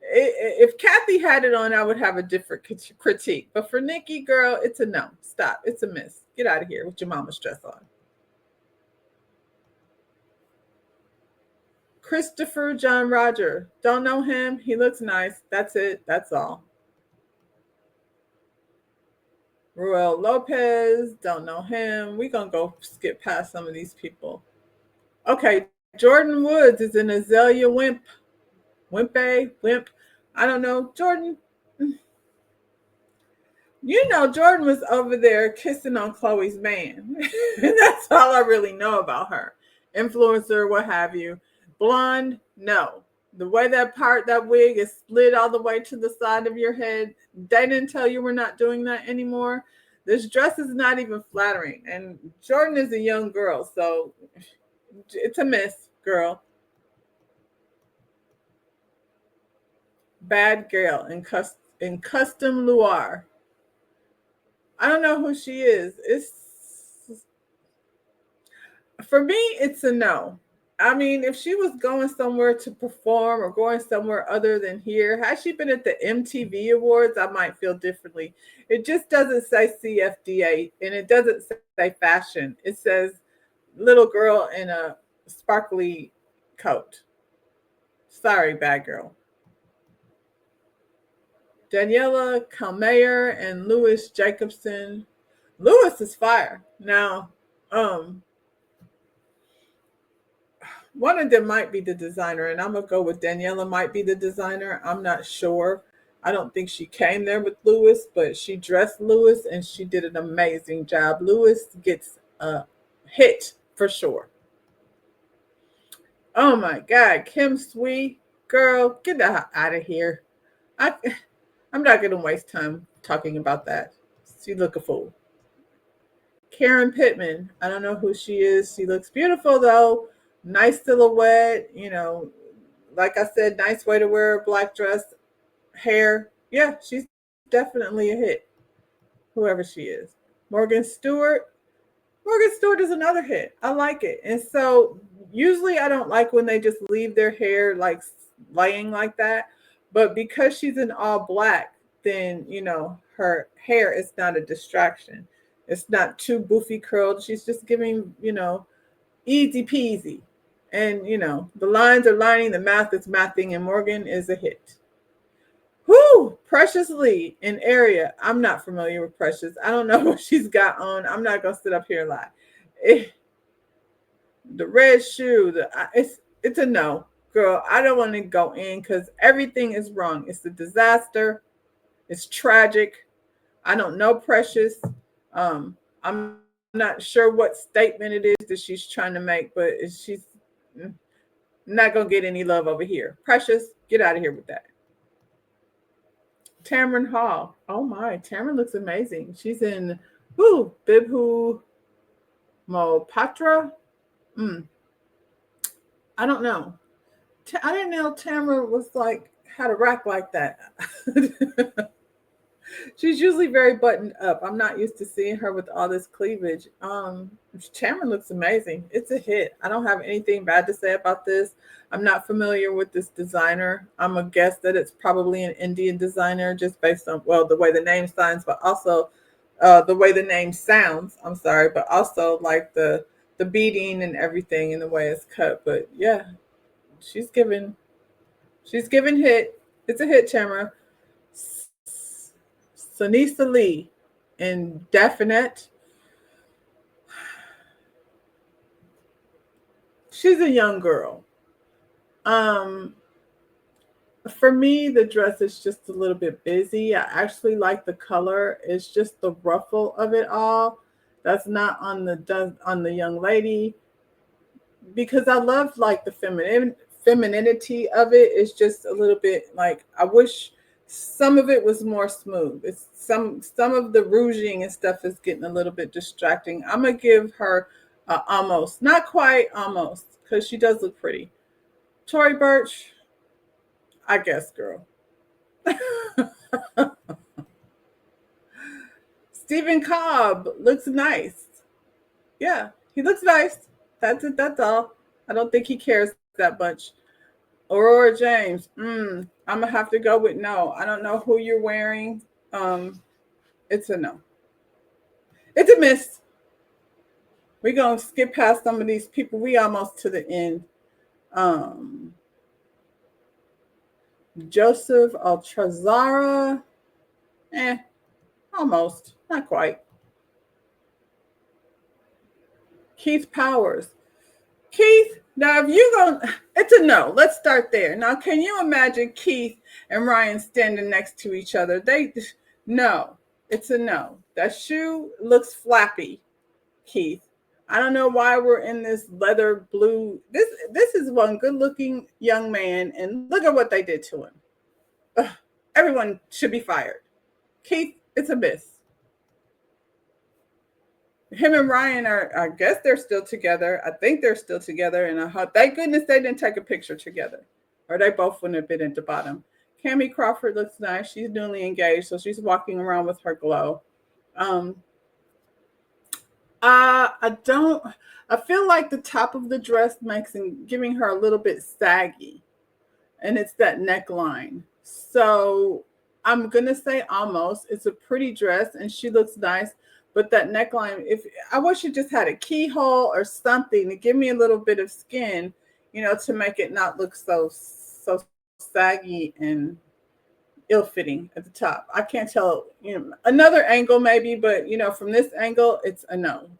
If Kathy had it on, I would have a different critique. But for Nikki, girl, it's a no. Stop. It's a miss. Get out of here with your mama's dress on. Christopher John Roger. Don't know him. He looks nice. That's it. That's all. Ruel Lopez. Don't know him. We're going to go skip past some of these people. Okay. Jordan Woods is an Azalea Wimp. Wimp. I don't know. Jordan. Jordan was over there kissing on Chloe's man. And that's all I really know about her. Influencer, what have you. Blonde, no. The way that wig is split all the way to the side of your head, they didn't tell you we're not doing that anymore. This dress is not even flattering. And Jordan is a young girl, so it's a miss, girl. Bad girl in custom Loire. I don't know who she is. It's for me, it's a no. I mean, if she was going somewhere to perform or going somewhere other than here, had she been at the MTV Awards, I might feel differently. It just doesn't say CFDA and it doesn't say fashion. It says little girl in a sparkly coat. Sorry, bad girl. Daniela Kalmayer and Louis Jacobson. Louis is fire. Now, one of them might be the designer, and I'm gonna go with Daniela might be the designer. I'm not sure. I don't think she came there with Louis, but she dressed Louis and she did an amazing job. Louis gets a hit for sure. Oh my God, Kim Sweet, girl, get the out of here. I, I'm not gonna waste time talking about that. She look a fool. Karen Pittman, I don't know who she is. She looks beautiful though. Nice silhouette. Like I said, nice way to wear a black dress. Hair. Yeah, she's definitely a hit. Whoever she is. Morgan Stewart. Morgan Stewart is another hit. I like it. And so usually I don't like when they just leave their hair like laying like that. But because she's in all black, then, her hair is not a distraction. It's not too boofy curled. She's just giving, easy peasy. And, the lines are lining, the mouth is mathing, and Morgan is a hit. Whoo! Precious Lee in area. I'm not familiar with Precious. I don't know what she's got on. I'm not gonna sit up here and lie. It, the red shoe. It's a no, girl. I don't want to go in because everything is wrong. It's a disaster. It's tragic. I don't know Precious. I'm not sure what statement it is that she's trying to make, but she's not gonna get any love over here. Precious, get out of here with that. Tamron Hall. Oh my, Tamron looks amazing. She's in Bibhu Mopatra. Mm, I don't know. I didn't know Tamra was like had a rack like that. She's usually very buttoned up. I'm not used to seeing her with all this cleavage. Tamron looks amazing. It's a hit. I don't have anything bad to say about this. I'm not familiar with this designer. I'm a guess that it's probably an Indian designer just based on the way the name signs, but also the way the name sounds. I'm sorry, but also like the beading and everything and the way it's cut. But yeah, she's given hit. It's a hit, Tamara. Sanisa Lee in Definite. She's a young girl. Um, for me, the dress is just a little bit busy. I actually like the color. It's just the ruffle of it all. That's not on the young lady because I love like the femininity of it. It's just a little bit like I wish some of it was more smooth. It's some of the rouging and stuff is getting a little bit distracting. I'm gonna give her almost, not quite almost, because she does look pretty. Tory Burch, I guess, girl. Stephen Cobb looks nice. Yeah, he looks nice. That's it. That's all. I don't think he cares that much. Aurora James. I'm gonna have to go with no. I don't know who you're wearing. It's a no. It's a miss. We're gonna skip past some of these people. We almost to the end. Um, Joseph Altrazara. Eh, almost. Not quite. Keith Powers. Keith, now if you going it's a no. Let's start there. Now, can you imagine Keith and Ryan standing next to each other? No, it's a no. That shoe looks flappy, Keith. I don't know why we're in this leather blue. This is one good looking young man, and look at what they did to him. Ugh, everyone should be fired. Keith, it's a miss. Him and Ryan are, I guess they're still together. I think they're still together. And thank goodness they didn't take a picture together, or they both wouldn't have been at the bottom. Cammie Crawford looks nice. She's newly engaged, so she's walking around with her glow. Um, I don't, I feel like the top of the dress makes and giving her a little bit saggy, and it's that neckline. So I'm gonna say almost. It's a pretty dress, and she looks nice. But that neckline, if I wish it just had a keyhole or something to give me a little bit of skin, to make it not look so saggy and ill-fitting at the top. I can't tell. Another angle maybe, but from this angle, it's a no.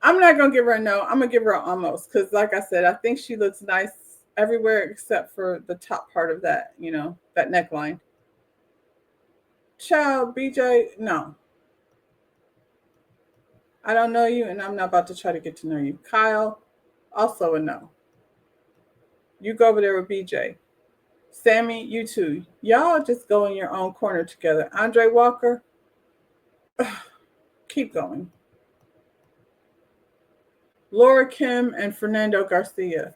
I'm not gonna give her a no. I'm gonna give her an almost because, like I said, I think she looks nice everywhere except for the top part of that, that neckline. Child, BJ, no. I don't know you, and I'm not about to try to get to know you. Kyle, also a no. You go over there with BJ. Sammy, you too. Y'all just go in your own corner together. Andre Walker, keep going. Laura Kim and Fernando Garcia.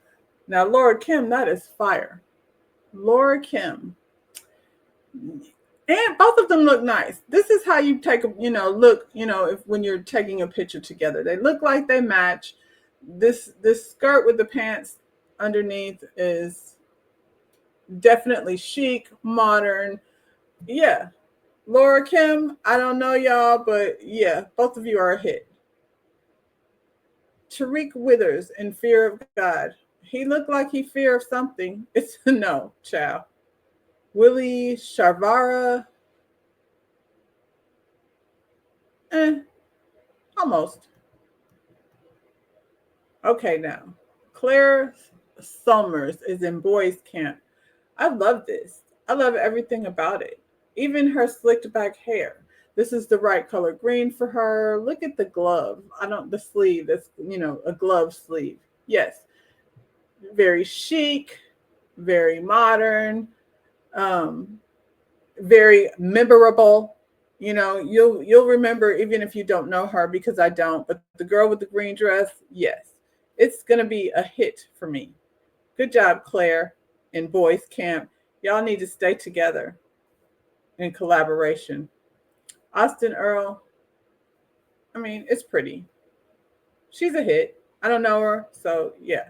Now, Laura Kim, that is fire. Laura Kim. And both of them look nice. This is how you take a, look, if when you're taking a picture together. They look like they match. This skirt with the pants underneath is definitely chic, modern. Yeah. Laura Kim, I don't know y'all, but yeah, both of you are a hit. Tariq Withers in Fear of God. He looked like he fear of something. It's a no, child. Willie Sharvara, almost. Okay, now. Claire Summers is in boys camp. I love this. I love everything about it. Even her slicked back hair. This is the right color green for her. Look at the glove. The sleeve. That's, a glove sleeve. Yes. Very chic, very modern, um, very memorable. You'll remember even if you don't know her, because I don't. But the girl with the green dress, yes, it's gonna be a hit for me. Good job, Claire, in boys camp. Y'all need to stay together in collaboration. Austin Earl, I mean, it's pretty. She's a hit. I don't know her, so yeah,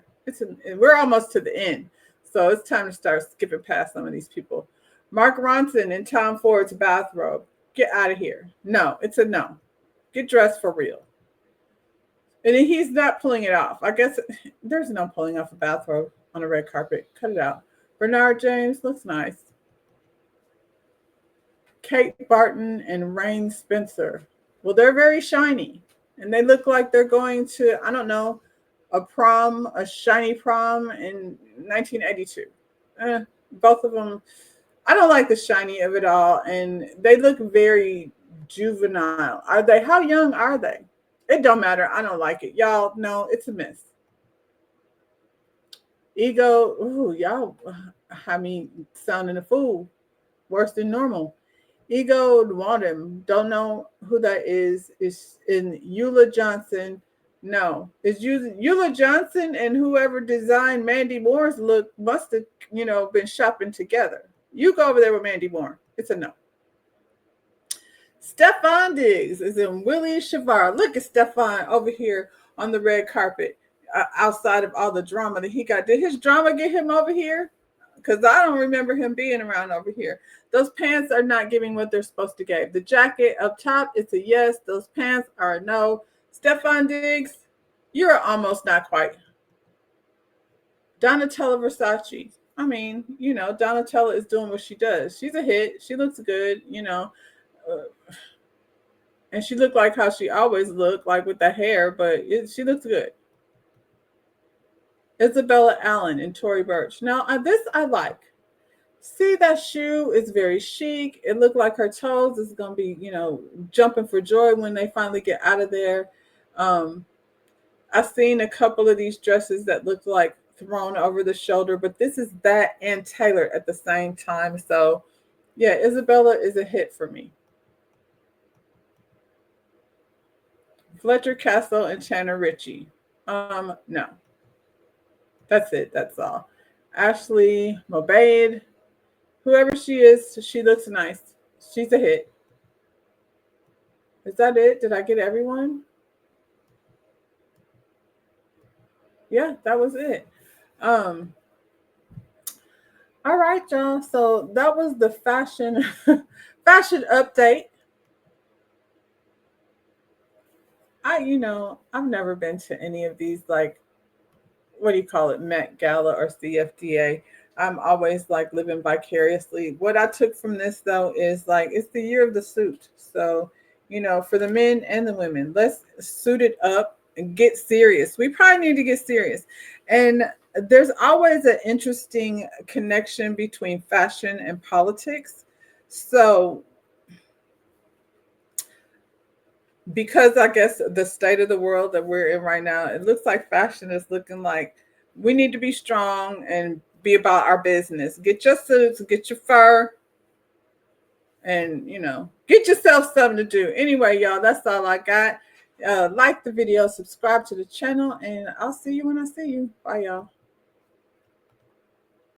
we're almost to the end, so it's time to start skipping past some of these people. Mark Ronson in Tom Ford's bathrobe. Get out of here. No, it's a no. Get dressed for real. And he's not pulling it off. I guess there's no pulling off a bathrobe on a red carpet. Cut it out. Bernard James looks nice. Kate Barton and Rain Spencer. Well, they're very shiny, and they look like they're going to, I don't know, a prom, a shiny prom in 1982. Both of them, I don't like the shiny of it all, and they look very juvenile. Are they? How young are they? It don't matter. I don't like it. Y'all, no, it's a miss. Ego, ooh, y'all, I mean, sounding a fool. Worse than normal. Ego Wadham, don't know who that is. Is in Eula Johnson. No, it's Eula Johnson and whoever designed Mandy Moore's look must have, been shopping together. You go over there with Mandy Moore. It's a no. Stefan Diggs is in Willie Shavar. Look at Stefan over here on the red carpet, outside of all the drama that he got. Did his drama get him over here? Because I don't remember him being around over here. Those pants are not giving what they're supposed to give. The jacket up top, it's a yes. Those pants are a no. Stefan Diggs, you're almost not quite. Donatella Versace. I mean, Donatella is doing what she does. She's a hit. She looks good, and she looked like how she always looked, like with the hair, but she looks good. Isabella Allen and Tory Burch. Now, this I like. See, that shoe is very chic. It looked like her toes is going to be, jumping for joy when they finally get out of there. I've seen a couple of these dresses that look like thrown over the shoulder, but this is that and tailored at the same time. So, yeah, Isabella is a hit for me. Fletcher Castle and Chana Ritchie. No. That's it. That's all. Ashley Mobaid. Whoever she is, she looks nice. She's a hit. Is that it? Did I get everyone? Yeah, that was it. Um, all right, y'all. So that was the fashion fashion update. I've never been to any of these, like, what do you call it, Met Gala or CFDA. I'm always like living vicariously. What I took from this though is like it's the year of the suit. So, for the men and the women, let's suit it up and get serious. We probably need to get serious. And there's always an interesting connection between fashion and politics. So, because I guess the state of the world that we're in right now, it looks like fashion is looking like We need to be strong and be about our business. Get your suits, get your fur, and get yourself something to do. Anyway, y'all, that's all I got. Like the video, subscribe to the channel, and I'll see you when I see you. Bye, y'all.